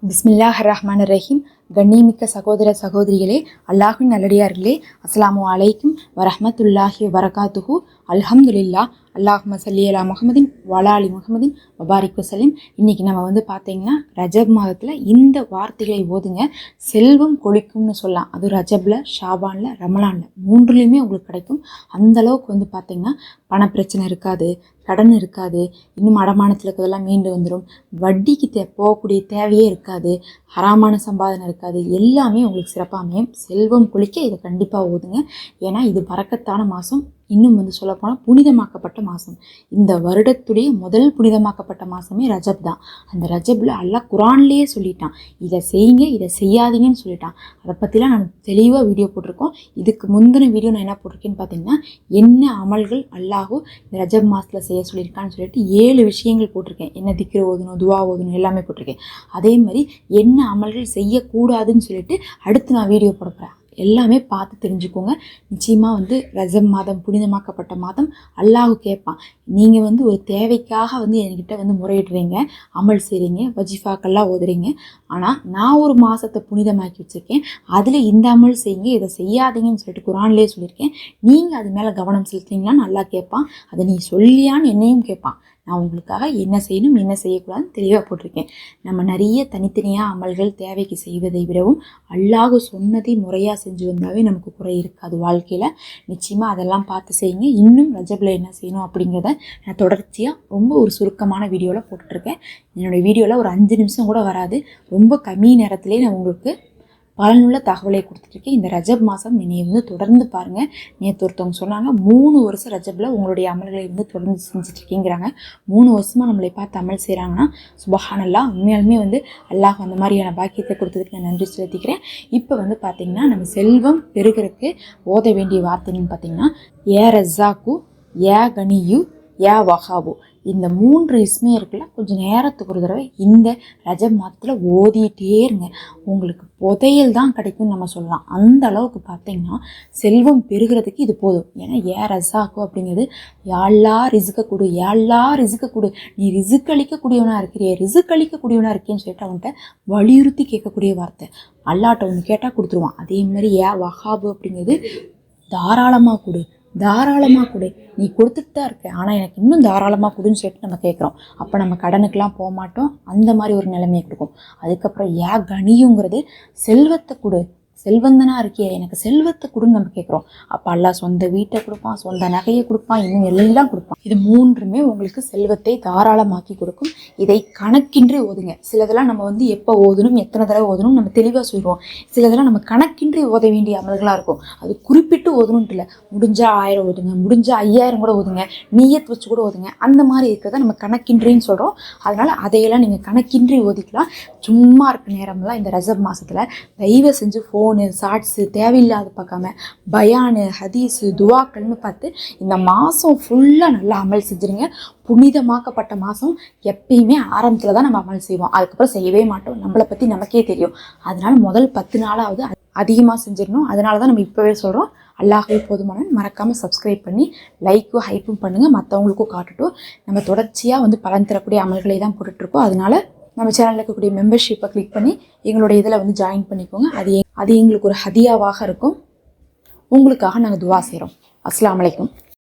பிஸ்மில்லாஹ் ரஹ்மான் ரஹீம். கண்ணியமிக்க சகோதர சகோதரிகளே, அல்லாஹின் நல்லடியார்களே, அஸ்ஸலாமு அலைக்கும் வரஹ்மத்துல்லாஹி வரகாத்துஹு. அல்ஹம்துலில்லா. அல்லாஹும்ம ஸல்லி அலா முஹம்மதின் வலா அலி முஹம்மதின் வபாரிக் வஸல்லிம். இன்றைக்கி நம்ம பார்த்தீங்கன்னா ரஜப் மாதத்தில் இந்த வார்த்தைகளை ஓதுங்க. செல்வம் கொழிக்கும்னு சொல்லலாம். அது ரஜபில், ஷாபானில், ரமலானில் மூன்றுலேயுமே உங்களுக்கு கிடைக்கும். அந்தளவுக்கு பார்த்தீங்கன்னா பணப்பிரச்சனை இருக்காது, கடன் இருக்காது, இன்னும் அடமானத்தில் இருக்கிறதெல்லாம் மீண்டு வந்துடும், வட்டிக்கு போகக்கூடிய தேவையே இருக்காது, ஹராமான சம்பாதனை இருக்காது, எல்லாமே உங்களுக்கு சிறப்பாக அமையும். செல்வம் கொழிக்க இதை கண்டிப்பாக ஓதுங்க. ஏன்னா இது பரக்கத்தான மாதம். இன்னும் சொல்லப்போனால் புனிதமாக்கப்பட்ட மாதம். இந்த வருடத்துடைய முதல் புனிதமாக்கப்பட்ட மாதமே ரஜப் தான். அந்த ரஜபில் அல்லாஹ் குரான்லேயே சொல்லிட்டான், இதை செய்யுங்க, இதை செய்யாதீங்கன்னு சொல்லிட்டான். அதை பற்றிலாம் நான் தெளிவாக வீடியோ போட்டிருக்கோம். இதுக்கு முந்தின வீடியோ நான் என்ன போட்டிருக்கேன்னு பார்த்தீங்கன்னா, என்ன அமல்கள் அல்லாஹோ இந்த ரஜப் மாதத்தில் செய்ய சொல்லியிருக்கான்னு சொல்லிட்டு 7 விஷயங்கள் போட்டிருக்கேன். என்ன திக்ரு ஓதணும், துவா ஓதணும், எல்லாமே போட்டிருக்கேன். அதே மாதிரி என்ன அமல்கள் செய்யக்கூடாதுன்னு சொல்லிட்டு அடுத்து நான் வீடியோ போட போகிறேன். எல்லாமே பார்த்து தெரிஞ்சுக்கோங்க. நிச்சயமாக ரஜப் மாதம் புனிதமாக்கப்பட்ட மாதம். அல்லாஹ் கேட்பான், நீங்கள் ஒரு தேவைக்காக என்கிட்ட முறையிடுறீங்க, அமல் செய்கிறீங்க, வஜிஃபாக்கெல்லாம் ஓதுறீங்க. ஆனால் நான் ஒரு மாதத்தை புனிதமாக்கி வச்சுருக்கேன், அதில் இந்த அமல் செய்யுங்க, இதை செய்யாதீங்கன்னு சொல்லிட்டு குரான்லேயே சொல்லியிருக்கேன். நீங்கள் அது மேலே கவனம் செலுத்துறீங்களான்னு அல்லாஹ் கேட்பான். அதை நீ சொல்லியான்னு என்னையும் கேட்பான். நான் உங்களுக்காக என்ன செய்யணும், என்ன செய்யக்கூடாதுன்னு தெளிவாக போட்டிருக்கேன். நம்ம நிறைய தனித்தனியாக அமல்கள் தேவைக்கு செய்வதை விடவும் அல்லாஹ் சொன்னதை முறையாக செஞ்சு வந்தாவே நமக்கு குறை இருக்காது வாழ்க்கையில். நிச்சயமாக அதெல்லாம் பார்த்து செய்யுங்க. இன்னும் ரஜபில் என்ன செய்யணும் அப்படிங்கிறத நான் தொடர்ச்சியாக ரொம்ப ஒரு சுருக்கமான வீடியோவில் போட்டுட்ருக்கேன். என்னோடய வீடியோவில் ஒரு 5 நிமிஷம் கூட வராது. ரொம்ப கம்மி நேரத்திலே நான் உங்களுக்கு பலனுள்ள தகவலை கொடுத்துட்ருக்கேன். இந்த ரஜப் மாதம் என்னை தொடர்ந்து பாருங்கள். நேற்று ஒருத்தவங்க சொன்னாங்க, 3 வருஷம் ரஜபில் உங்களுடைய அமல்களை தொடர்ந்து செஞ்சுட்ருக்கீங்கிறாங்க. 3 வருஷமாக நம்மளை பார்த்து அமல் செய்கிறாங்கன்னா சுபஹானல்லாஹ். உண்மையாலுமே அல்லாஹ் அந்த மாதிரியான பாக்கியத்தை கொடுத்ததுக்கு நான் நன்றி செலுத்திக்கிறேன். இப்போ பார்த்திங்கன்னா நம்ம செல்வம் பெருகிறதுக்கு ஓத வேண்டிய வார்த்தைன்னு பார்த்திங்கன்னா, ஏ ரஸாக்கு, ஏ கனியு, ஏ வஹாபு. இந்த 3 இஸ்மே இருக்குல்ல, கொஞ்சம் நேரத்துக்கு ஒரு தடவை இந்த ரஜப் மாதத்தில் ஓதிட்டே இருங்க. உங்களுக்கு புதையல் தான் கிடைக்கும்னு நம்ம சொல்லலாம். அந்த அளவுக்கு பார்த்திங்கன்னா செல்வம் பெருகிறதுக்கு இது போதும். ஏன்னா ஏ ரஸாக்கு அப்படிங்கிறது யாழ்லா ரிசுக்க கொடு, யாழ்லா ரிசுக்க கொடு, நீ ரிசுக் அளிக்கக்கூடியவனாக இருக்கிறிய, ரிசுக் அளிக்கக்கூடியவனாக இருக்கேன்னு சொல்லிட்டு அவன்கிட்ட வலியுறுத்தி கேட்கக்கூடிய வார்த்தை. அல்லாட்ட ஒன்று கேட்டால் கொடுத்துருவான். அதே மாதிரி ஏ வஹாபு அப்படிங்கிறது தாராளமாக கொடு, தாராளமாக கொடு, நீ கொடுத்துட்டு தான் இருக்க, ஆனால் எனக்கு இன்னும் தாராளமாக கொடுன்னு சொல்லிட்டு நம்ம கேட்குறோம். அப்போ நம்ம கடனுக்கெலாம் போக மாட்டோம். அந்த மாதிரி ஒரு நிலைமையை கொடுக்கும். அதுக்கப்புறம் ஏ கனியுங்கிறது செல்வத்தை கொடு, செல்வந்தனாக இருக்கியே, எனக்கு செல்வத்தை கொடுன்னு நம்ம கேட்குறோம். அப்போ அல்லாஹ் சொந்த வீட்டை கொடுப்பான், சொந்த நகையை கொடுப்பான், இன்னும் எல்லாம் கொடுப்பான். இது 3மே உங்களுக்கு செல்வத்தை தாராளமாக்கி கொடுக்கும். இதை கணக்கின்றி ஓதுங்க. சிலதெல்லாம் நம்ம எப்போ ஓதணும், எத்தனை தடவை ஓதணும் நம்ம தெளிவாக சொல்லுவோம். சிலதெல்லாம் நம்ம கணக்கின்றி ஓத வேண்டிய அமல்களாக இருக்கும். அது குறிப்பிட்டு ஓதணுன்ட்டு இல்லை, முடிஞ்சால் 1000 ஓதுங்க, முடிஞ்சால் 5000 கூட ஓதுங்க, நீயத் வச்சு கூட ஓதுங்க. அந்த மாதிரி இருக்கிறத நம்ம கணக்கின்றின்னு சொல்கிறோம். அதனால் அதையெல்லாம் நீங்கள் கணக்கின்றி ஓதிக்கலாம். சும்மா இருக்க நேரம்லாம் இந்த ரஜப் மாதத்தில் தயவு செஞ்சு ஃபோனு, ஷார்ட்ஸு தேவையில்லாத பார்க்காம பயானு, ஹதீஸு, துவாக்கள்னு பார்த்து இந்த மாதம் ஃபுல்லாக நல்லா அமல் செஞ்சுருங்க. புனிதமாக்கப்பட்ட மாதம். எப்பயுமே ஆரம்பத்தில் தான் நம்ம அமல் செய்வோம், அதுக்கப்புறம் செய்யவே மாட்டோம். நம்மளை பற்றி நமக்கே தெரியும். அதனால் முதல் 10 நாளாவது அதிகமாக செஞ்சிடணும். அதனால தான் நம்ம இப்போவே சொல்கிறோம். அல்லாஹ்வே போதுமான. மறக்காமல் சப்ஸ்கிரைப் பண்ணி லைக்கும் ஹைப்பும் பண்ணுங்கள், மற்றவங்களுக்கும் காட்டட்டும். நம்ம தொடர்ச்சியாக பலன் தரக்கூடிய அமல்களை தான் போட்டுட்ருக்கோம். அதனால் நம்ம சேனலில் இருக்கக்கூடிய மெம்பர்ஷிப்பை கிளிக் பண்ணி எங்களுடைய இதில் ஜாயின் பண்ணிக்கோங்க. அது எங்களுக்கு ஒரு ஹதியாவாக இருக்கும். உங்களுக்காக நாங்கள் துவா செய்கிறோம். அஸ்ஸலாமு அலைக்கும்.